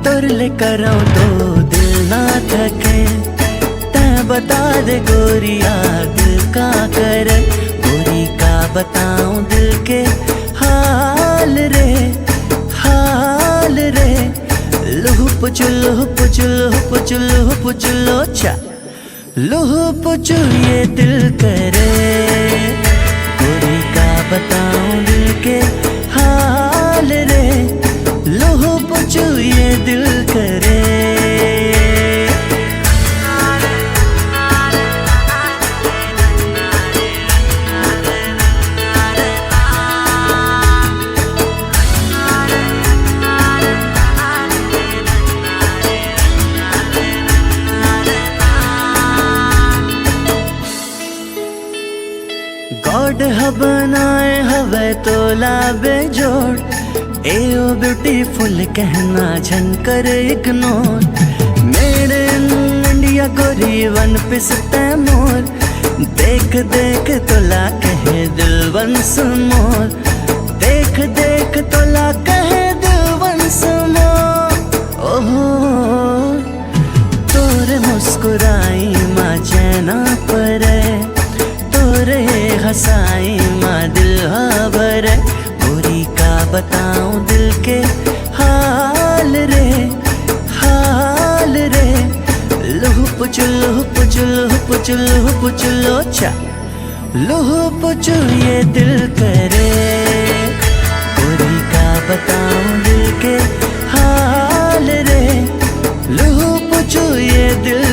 तुरले करो तो दिल ना थके। तै बता दे गोरिया दिल का कर, गोरी का बताऊं दिल के हाल रे हाल रे। लुहु पुचुलो चा लुहु पुचु ये दिल करे, गोरी का बताऊं दिल के हाल रे। लुहु पुचु ये दिल करे। गॉड बनाए हवे तो लाबे जोड़, ए ओ ब्यूटीफुल कहना झन कर इग्नोर। मेरे इंडिया गोरी वन पिस तैमोर, देख देख तोला कहे दिल वंस मोर। देख देख तोला कहे दिल वंस मोर। ओहो तोरे मुस्कुराई माँ चैना परे, तोरे हंसाई माँ दिल भर। गोरी का बताऊं दिल के हाल रे हाल रे। लुहु पुचुलो चा लुहु पुचु ये दिल करे, गोरी का बताऊं दिल के हाल रे। लुहु पुचु ये दिल